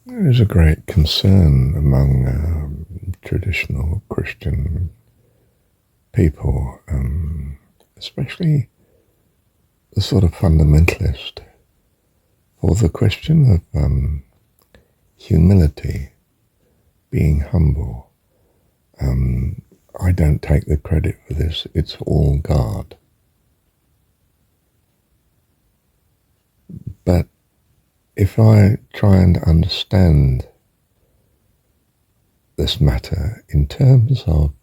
There is a great concern among traditional Christian people, especially the sort of fundamentalist, for the question of humility, being humble. I don't take the credit for this, it's all God. But if I try and understand this matter in terms of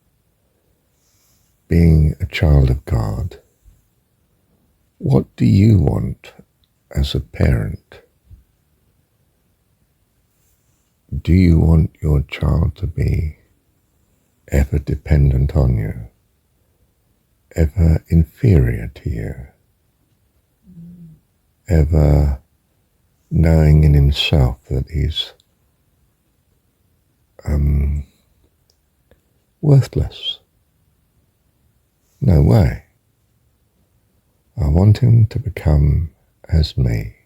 being a child of God, what do you want as a parent? Do you want your child to be ever dependent on you, ever inferior to you, ever knowing in himself that he's worthless? No way. I want him to become as me.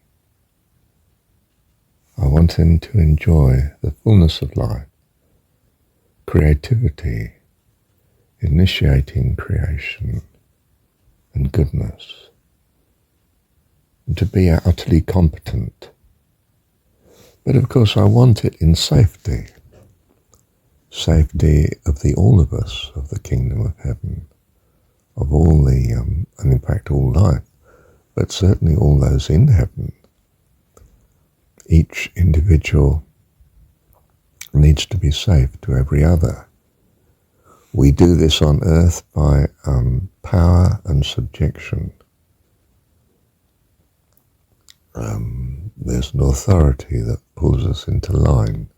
I want him to enjoy the fullness of life, creativity, initiating creation and goodness, and to be utterly competent. But of course I want it in safety. Safety of the all of us, of the kingdom of heaven, of all the, and in fact all life, but certainly all those in heaven. Each individual needs to be safe to every other. We do this on earth by power and subjection. There's an authority that pulls us into line,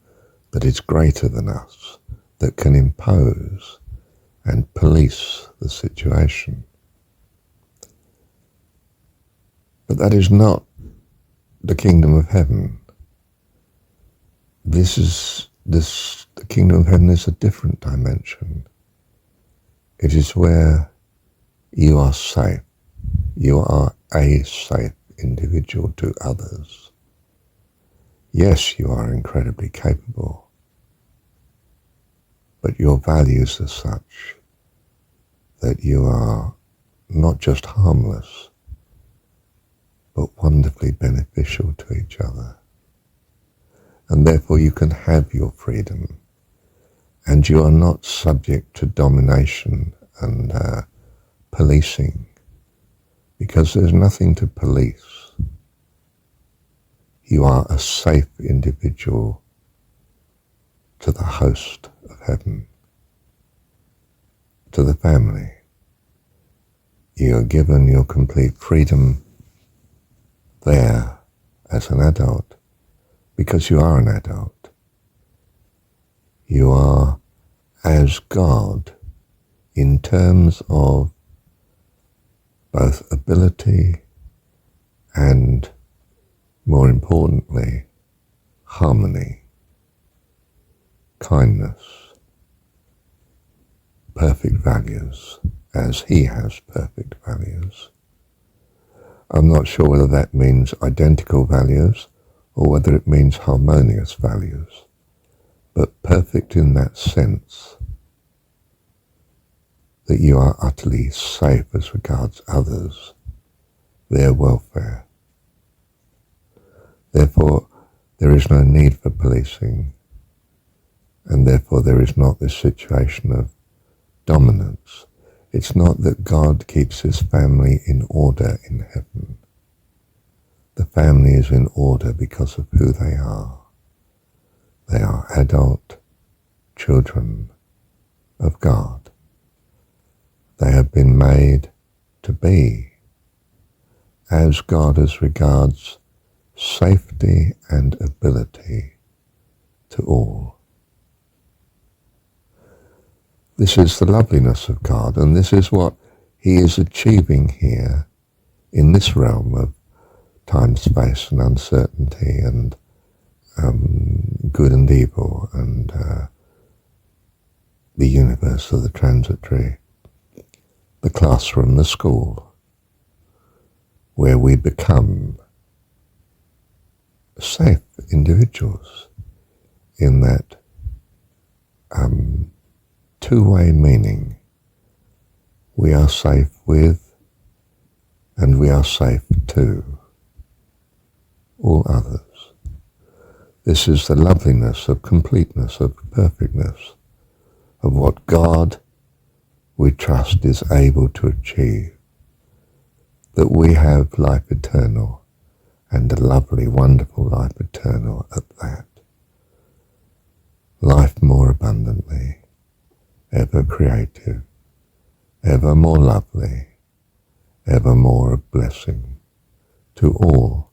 that is greater than us, that can impose and police the situation. But that is not the kingdom of heaven. The kingdom of heaven is a different dimension. It is where you are safe. You are a safe individual to others. Yes, you are incredibly capable, but your values are such that you are not just harmless, but wonderfully beneficial to each other. And therefore you can have your freedom, and you are not subject to domination and policing, because there's nothing to police. You are a safe individual to the host of heaven, to the family. You are given your complete freedom there as an adult, because you are an adult. You are as God in terms of both ability and, more importantly, harmony, kindness, perfect values, as he has perfect values. I'm not sure whether that means identical values or whether it means harmonious values, but perfect in that sense that you are utterly safe as regards others, their welfare. Therefore, there is no need for policing, and therefore there is not this situation of dominance. It's not that God keeps his family in order in heaven. The family is in order because of who they are. They are adult children of God. They have been made to be as God as regards safety and ability to all. This is the loveliness of God, and this is what he is achieving here in this realm of time, space, and uncertainty, and good and evil, and the universe of the transitory, the classroom, the school, where we become safe individuals in that two-way meaning. We are safe with and we are safe to all others. This is the loveliness of completeness, of perfectness, of what God, we trust, is able to achieve, that we have life eternal, and a lovely, wonderful life eternal at that. Life more abundantly, ever creative, ever more lovely, ever more of blessing to all,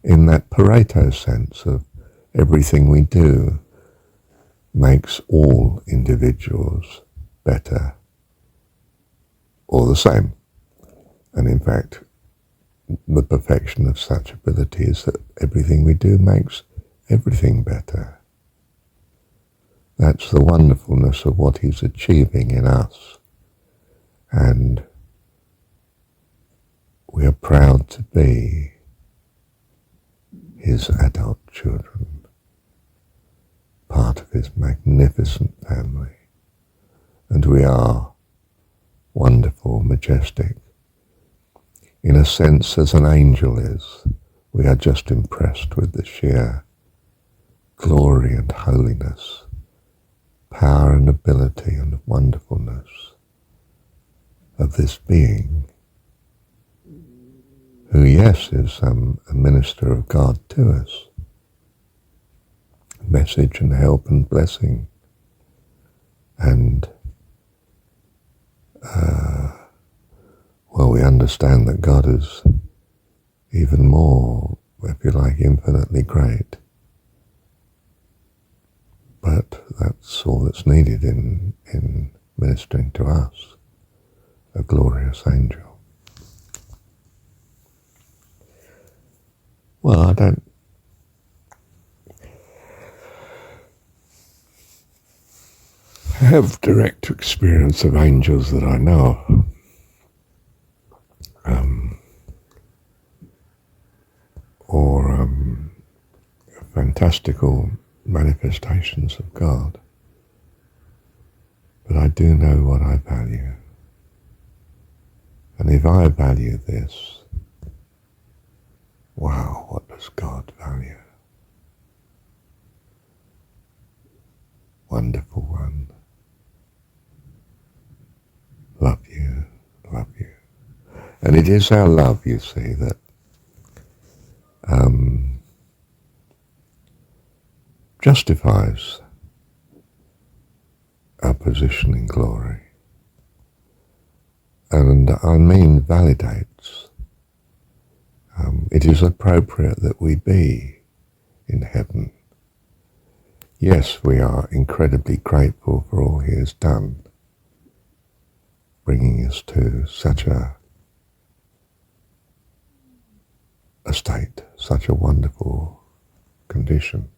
in that Pareto sense of everything we do makes all individuals better or the same. And in fact, the perfection of such ability is that everything we do makes everything better. That's the wonderfulness of what he's achieving in us. And we are proud to be his adult children, part of his magnificent family. And we are wonderful, majestic, in a sense as an angel is. We are just impressed with the sheer glory and holiness, power and ability and wonderfulness of this being, who, yes, is a minister of God to us, message and help and blessing, and well, we understand that God is even more, if you like, infinitely great. But that's all that's needed in ministering to us, a glorious angel. Well, I don't have direct experience of angels that I know of. Or fantastical manifestations of God. But I do know what I value. And if I value this, wow, what does God value? Wonderful one. Love you, love you. And it is our love, you see, that justifies our position in glory. And I mean validates. It is appropriate that we be in heaven. Yes, we are incredibly grateful for all he has done, bringing us to such a state, such a wonderful condition,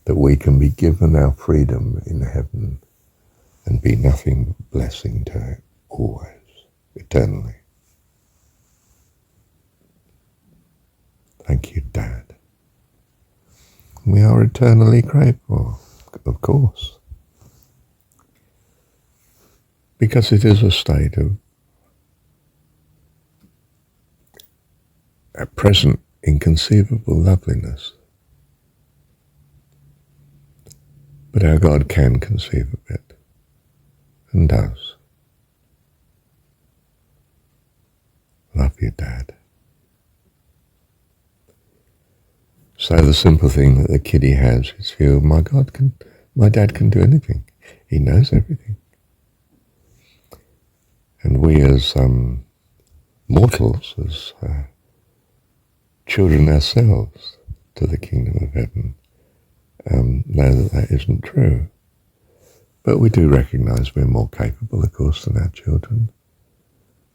that we can be given our freedom in heaven and be nothing but blessing to it always, eternally. Thank you, Dad. We are eternally grateful, of course, because it is a state of at present inconceivable loveliness. But our God can conceive of it, and does. Love you, Dad. So the simple thing that the kiddie has is feel, my dad can do anything. He knows everything. And we as mortals, as children ourselves to the kingdom of heaven, know that that isn't true. But we do recognize we're more capable, of course, than our children.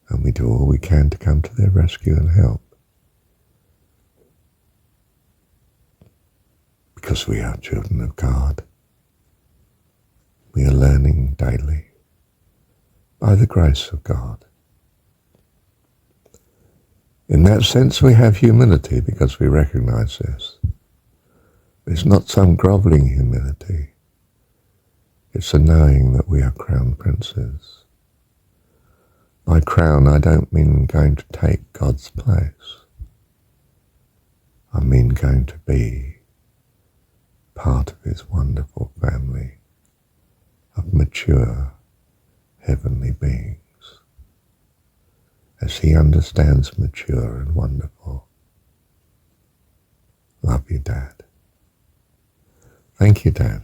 And we do all we can to come to their rescue and help. Because we are children of God. We are learning daily by the grace of God. In that sense we have humility because we recognize this. It's not some grovelling humility. It's a knowing that we are crown princes. By crown, I don't mean going to take God's place. I mean going to be part of his wonderful family of mature heavenly beings. As he understands mature and wonderful. Love you, Dad. Thank you, Dad.